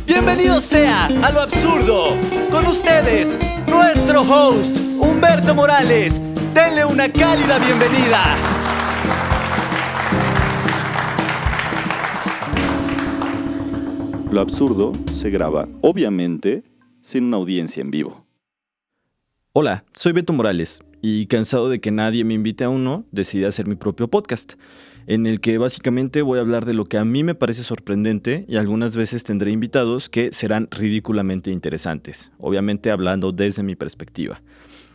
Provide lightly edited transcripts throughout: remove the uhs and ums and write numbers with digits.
Bienvenido sea a lo absurdo. Con ustedes, nuestro host, Humberto Morales. Denle una cálida bienvenida. Lo absurdo se graba, obviamente, sin una audiencia en vivo. Hola, soy Beto Morales y cansado de que nadie me invite a uno, decidí hacer mi propio podcast, en el que básicamente voy a hablar de lo que a mí me parece sorprendente y algunas veces tendré invitados que serán ridículamente interesantes, obviamente hablando desde mi perspectiva.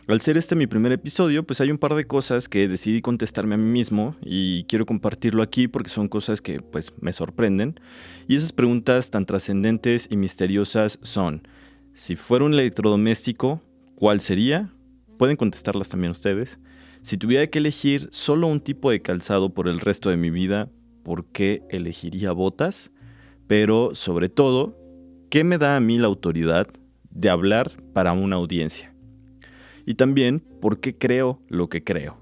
Al ser este mi primer episodio, pues hay un par de cosas que decidí contestarme a mí mismo y quiero compartirlo aquí porque son cosas que pues me sorprenden. Y esas preguntas tan trascendentes y misteriosas son: si fuera un electrodoméstico, ¿cuál sería? Pueden contestarlas también ustedes. Si tuviera que elegir solo un tipo de calzado por el resto de mi vida, ¿por qué elegiría botas? Pero sobre todo, ¿qué me da a mí la autoridad de hablar para una audiencia? Y también, ¿por qué creo lo que creo?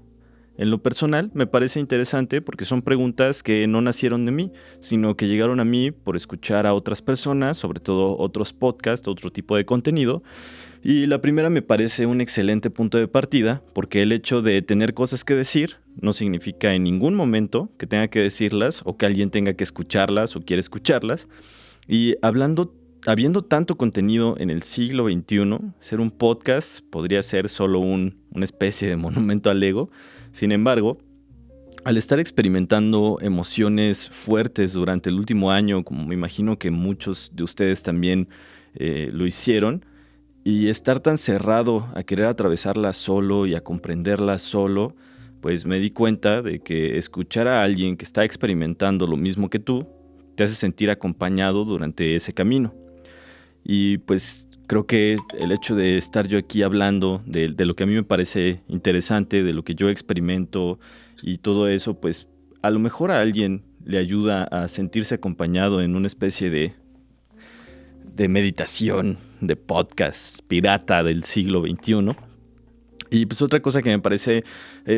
En lo personal, me parece interesante porque son preguntas que no nacieron de mí, sino que llegaron a mí por escuchar a otras personas, sobre todo otros podcasts, otro tipo de contenido. Y la primera me parece un excelente punto de partida, porque el hecho de tener cosas que decir no significa en ningún momento que tenga que decirlas o que alguien tenga que escucharlas o quiera escucharlas. Y habiendo tanto contenido en el siglo XXI, ser un podcast podría ser solo una especie de monumento al ego. Sin embargo, al estar experimentando emociones fuertes durante el último año, como me imagino que muchos de ustedes también lo hicieron, y estar tan cerrado a querer atravesarla solo y a comprenderla solo, pues me di cuenta de que escuchar a alguien que está experimentando lo mismo que tú te hace sentir acompañado durante ese camino. Y pues creo que el hecho de estar yo aquí hablando de lo que a mí me parece interesante, de lo que yo experimento y todo eso, pues a lo mejor a alguien le ayuda a sentirse acompañado en una especie de meditación, de podcast pirata del siglo XXI. Y pues otra cosa que me parece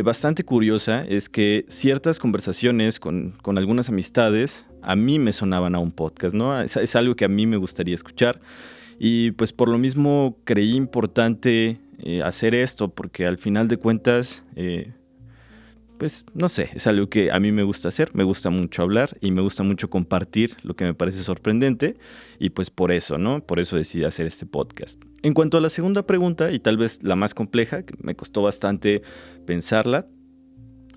bastante curiosa es que ciertas conversaciones con algunas amistades a mí me sonaban a un podcast, ¿no? Es algo que a mí me gustaría escuchar y pues por lo mismo creí importante hacer esto porque al final de cuentas pues no sé, es algo que a mí me gusta hacer, me gusta mucho hablar y me gusta mucho compartir lo que me parece sorprendente y pues por eso, ¿no? Por eso decidí hacer este podcast. En cuanto a la segunda pregunta, y tal vez la más compleja, que me costó bastante pensarla,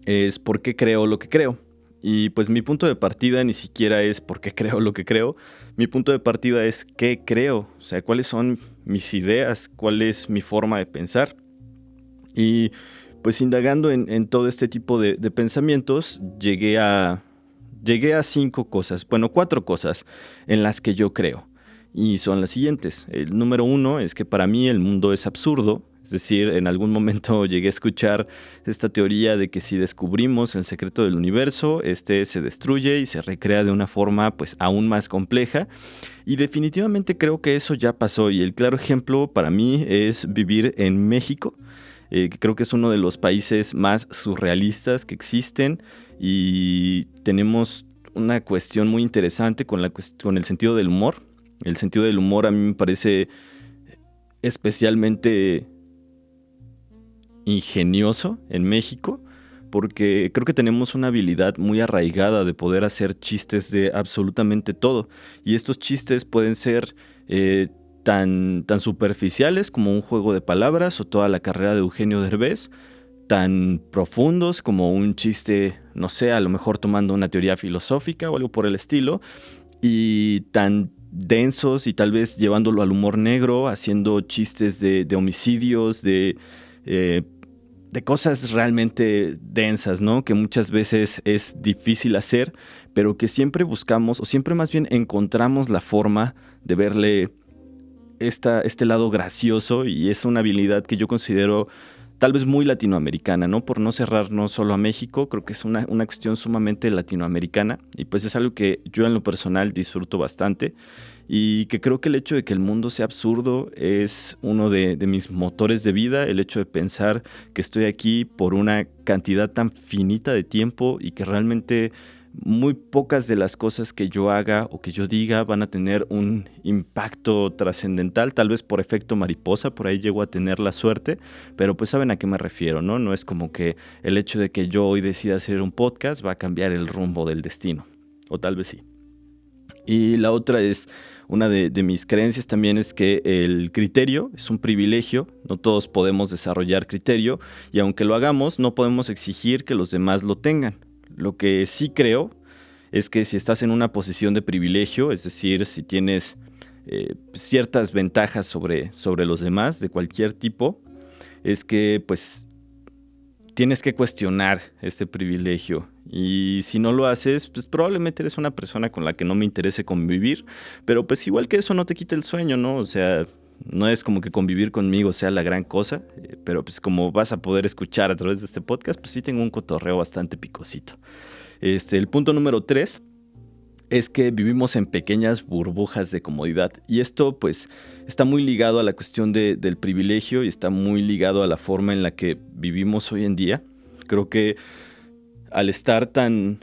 es ¿por qué creo lo que creo? Y pues mi punto de partida ni siquiera es por qué creo lo que creo, mi punto de partida es qué creo, o sea, cuáles son mis ideas, cuál es mi forma de pensar. Y pues indagando en todo este tipo de pensamientos, llegué a 4 cosas en las que yo creo. Y son las siguientes. El número 1 es que para mí el mundo es absurdo. Es decir, en algún momento llegué a escuchar esta teoría de que si descubrimos el secreto del universo, este se destruye y se recrea de una forma pues aún más compleja. Y definitivamente creo que eso ya pasó. Y el claro ejemplo para mí es vivir en México. Que creo que es uno de los países más surrealistas que existen y tenemos una cuestión muy interesante con el sentido del humor. El sentido del humor a mí me parece especialmente ingenioso en México porque creo que tenemos una habilidad muy arraigada de poder hacer chistes de absolutamente todo y estos chistes pueden ser tan superficiales como un juego de palabras o toda la carrera de Eugenio Derbez, tan profundos como un chiste, no sé, a lo mejor tomando una teoría filosófica o algo por el estilo, y tan densos y tal vez llevándolo al humor negro, haciendo chistes de homicidios, de cosas realmente densas, ¿no? Que muchas veces es difícil hacer, pero que siempre buscamos, o siempre más bien encontramos la forma de verle este lado gracioso, y es una habilidad que yo considero tal vez muy latinoamericana, ¿no? Por no cerrarnos solo a México, creo que es una cuestión sumamente latinoamericana y pues es algo que yo en lo personal disfruto bastante y que creo que el hecho de que el mundo sea absurdo es uno de mis motores de vida, el hecho de pensar que estoy aquí por una cantidad tan finita de tiempo y que realmente muy pocas de las cosas que yo haga o que yo diga van a tener un impacto trascendental, tal vez por efecto mariposa, por ahí llego a tener la suerte, pero pues saben a qué me refiero, ¿no? No es como que el hecho de que yo hoy decida hacer un podcast va a cambiar el rumbo del destino, o tal vez sí. Y la otra es, una de mis creencias también es que el criterio es un privilegio, no todos podemos desarrollar criterio y aunque lo hagamos no podemos exigir que los demás lo tengan. Lo que sí creo es que si estás en una posición de privilegio, es decir, si tienes ciertas ventajas sobre los demás de cualquier tipo, es que pues tienes que cuestionar este privilegio. Y si no lo haces, pues probablemente eres una persona con la que no me interese convivir, pero pues igual que eso no te quita el sueño, ¿no? O sea, no es como que convivir conmigo sea la gran cosa, pero pues como vas a poder escuchar a través de este podcast, pues sí tengo un cotorreo bastante picosito. El punto número 3 es que vivimos en pequeñas burbujas de comodidad y esto pues está muy ligado a la cuestión del privilegio y está muy ligado a la forma en la que vivimos hoy en día. Creo que al estar tan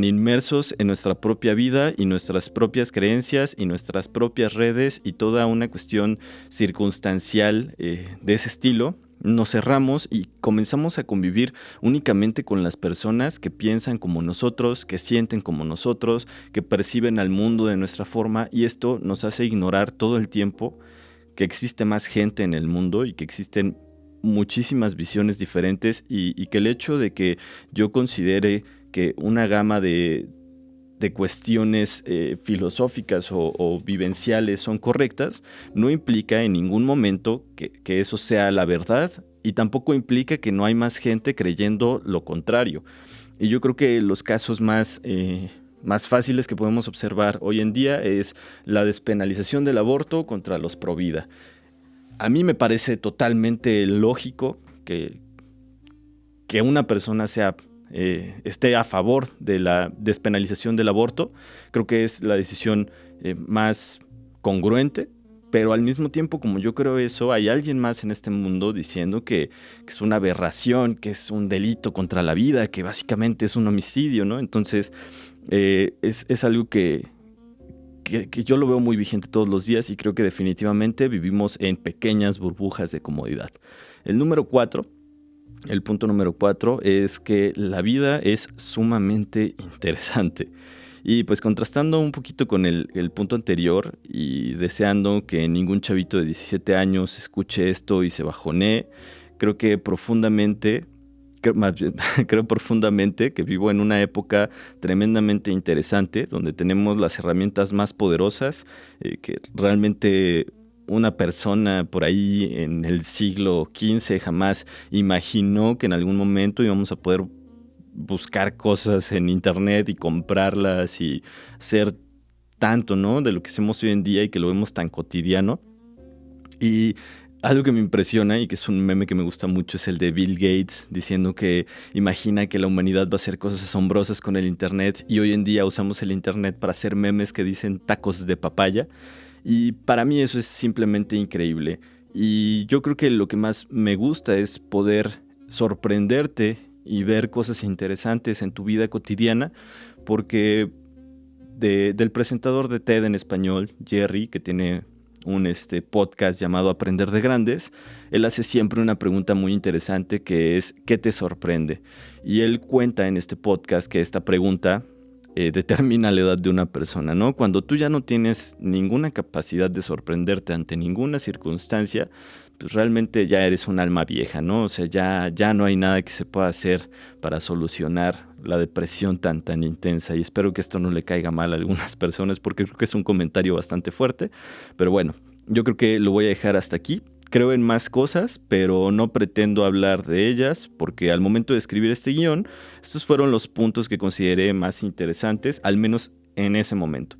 inmersos en nuestra propia vida y nuestras propias creencias y nuestras propias redes y toda una cuestión circunstancial de ese estilo, nos cerramos y comenzamos a convivir únicamente con las personas que piensan como nosotros, que sienten como nosotros, que perciben al mundo de nuestra forma y esto nos hace ignorar todo el tiempo que existe más gente en el mundo y que existen muchísimas visiones diferentes y que el hecho de que yo considere que una gama de cuestiones filosóficas o vivenciales son correctas, no implica en ningún momento que eso sea la verdad y tampoco implica que no hay más gente creyendo lo contrario. Y yo creo que los casos más fáciles que podemos observar hoy en día es la despenalización del aborto contra los pro vida. A mí me parece totalmente lógico que una persona esté a favor de la despenalización del aborto. Creo que es la decisión más congruente, pero al mismo tiempo, como yo creo eso, hay alguien más en este mundo diciendo que es una aberración, que es un delito contra la vida, que básicamente es un homicidio, ¿no? Entonces, es algo que yo lo veo muy vigente todos los días y creo que definitivamente vivimos en pequeñas burbujas de comodidad. El punto número 4 es que la vida es sumamente interesante. Y pues contrastando un poquito con el punto anterior y deseando que ningún chavito de 17 años escuche esto y se bajonee, creo profundamente que vivo en una época tremendamente interesante donde tenemos las herramientas más poderosas que realmente una persona por ahí en el siglo XV jamás imaginó que en algún momento íbamos a poder buscar cosas en internet y comprarlas y hacer tanto, ¿no? De lo que hacemos hoy en día y que lo vemos tan cotidiano. Y algo que me impresiona y que es un meme que me gusta mucho es el de Bill Gates diciendo que imagina que la humanidad va a hacer cosas asombrosas con el internet y hoy en día usamos el internet para hacer memes que dicen tacos de papaya. Y para mí eso es simplemente increíble. Y yo creo que lo que más me gusta es poder sorprenderte y ver cosas interesantes en tu vida cotidiana, porque del presentador de TED en español, Jerry, que tiene un podcast llamado Aprender de Grandes, él hace siempre una pregunta muy interesante que es ¿qué te sorprende? Y él cuenta en este podcast que esta pregunta determina la edad de una persona, ¿no? Cuando tú ya no tienes ninguna capacidad de sorprenderte ante ninguna circunstancia, pues realmente ya eres un alma vieja, ¿no? O sea, ya no hay nada que se pueda hacer para solucionar la depresión tan intensa. Y espero que esto no le caiga mal a algunas personas porque creo que es un comentario bastante fuerte. Pero bueno, yo creo que lo voy a dejar hasta aquí. Creo en más cosas, pero no pretendo hablar de ellas porque al momento de escribir este guión, estos fueron los puntos que consideré más interesantes, al menos en ese momento.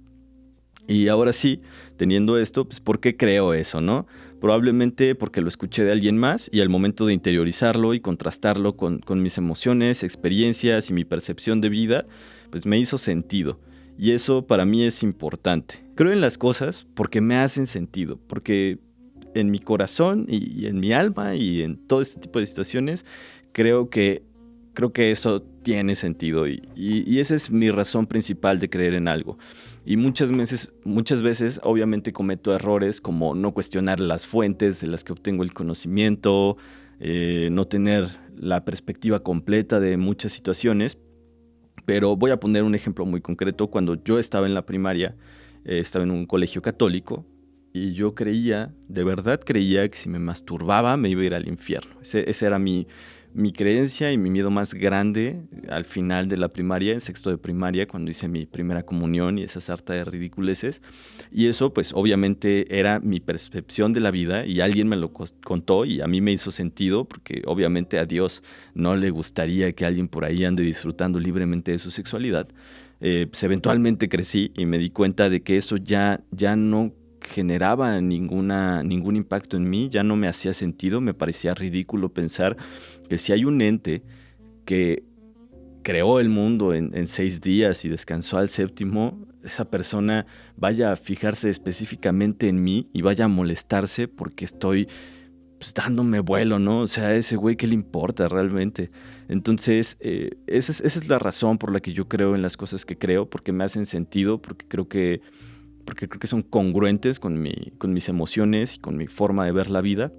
Y ahora sí, teniendo esto, pues ¿por qué creo eso, no? Probablemente porque lo escuché de alguien más y al momento de interiorizarlo y contrastarlo con mis emociones, experiencias y mi percepción de vida, pues me hizo sentido. Y eso para mí es importante. Creo en las cosas porque me hacen sentido, porque en mi corazón y en mi alma y en todo este tipo de situaciones, creo que creo que eso tiene sentido y esa es mi razón principal de creer en algo. Y muchas veces obviamente cometo errores como no cuestionar las fuentes de las que obtengo el conocimiento, no tener la perspectiva completa de muchas situaciones. Pero voy a poner un ejemplo muy concreto. Cuando yo estaba en la primaria, estaba en un colegio católico y yo de verdad creía que si me masturbaba me iba a ir al infierno. Ese era mi creencia y mi miedo más grande al final de la primaria, en sexto de primaria, cuando hice mi primera comunión y esa sarta de ridiculeces. Y eso, pues, obviamente era mi percepción de la vida y alguien me lo contó y a mí me hizo sentido porque obviamente a Dios no le gustaría que alguien por ahí ande disfrutando libremente de su sexualidad. Pues eventualmente crecí y me di cuenta de que eso ya no generaba ningún impacto en mí, ya no me hacía sentido, me parecía ridículo pensar que si hay un ente que creó el mundo en 6 días y descansó al séptimo, esa persona vaya a fijarse específicamente en mí y vaya a molestarse porque estoy pues, dándome vuelo, ¿no? O sea, a ese güey, ¿qué le importa realmente? Entonces, esa es la razón por la que yo creo en las cosas que creo, porque me hacen sentido, porque creo que son congruentes con mis emociones y con mi forma de ver la vida.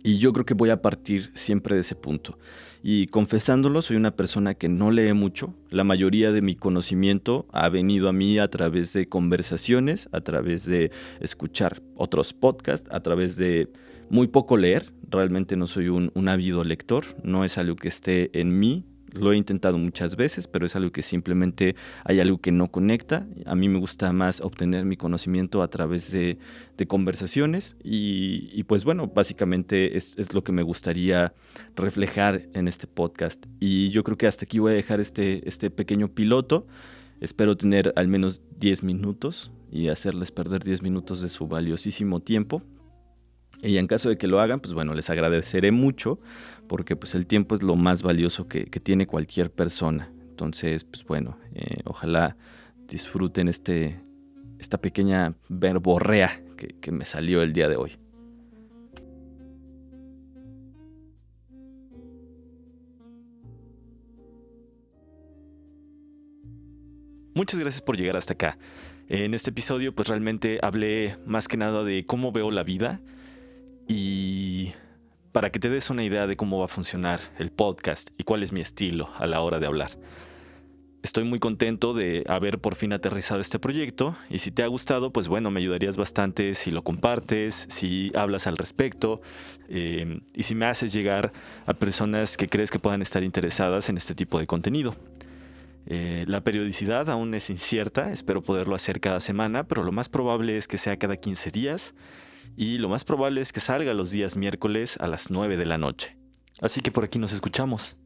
Y yo creo que voy a partir siempre de ese punto. Y confesándolo, soy una persona que no lee mucho. La mayoría de mi conocimiento ha venido a mí a través de conversaciones, a través de escuchar otros podcasts, a través de muy poco leer. Realmente no soy un ávido lector, no es algo que esté en mí. Lo he intentado muchas veces, pero es algo que simplemente hay algo que no conecta. A mí me gusta más obtener mi conocimiento a través de conversaciones y pues bueno, básicamente es lo que me gustaría reflejar en este podcast. Y yo creo que hasta aquí voy a dejar este pequeño piloto. Espero tener al menos 10 minutos y hacerles perder 10 minutos de su valiosísimo tiempo. Y en caso de que lo hagan, pues bueno, les agradeceré mucho porque pues el tiempo es lo más valioso que tiene cualquier persona. Entonces, pues bueno, ojalá disfruten esta pequeña verborrea que me salió el día de hoy. Muchas gracias por llegar hasta acá. En este episodio pues realmente hablé más que nada de cómo veo la vida y para que te des una idea de cómo va a funcionar el podcast y cuál es mi estilo a la hora de hablar. Estoy muy contento de haber por fin aterrizado este proyecto y si te ha gustado, pues bueno, me ayudarías bastante si lo compartes, si hablas al respecto y si me haces llegar a personas que crees que puedan estar interesadas en este tipo de contenido. La periodicidad aún es incierta, espero poderlo hacer cada semana, pero lo más probable es que sea cada 15 días y lo más probable es que salga los días miércoles a las 9 de la noche. Así que por aquí nos escuchamos.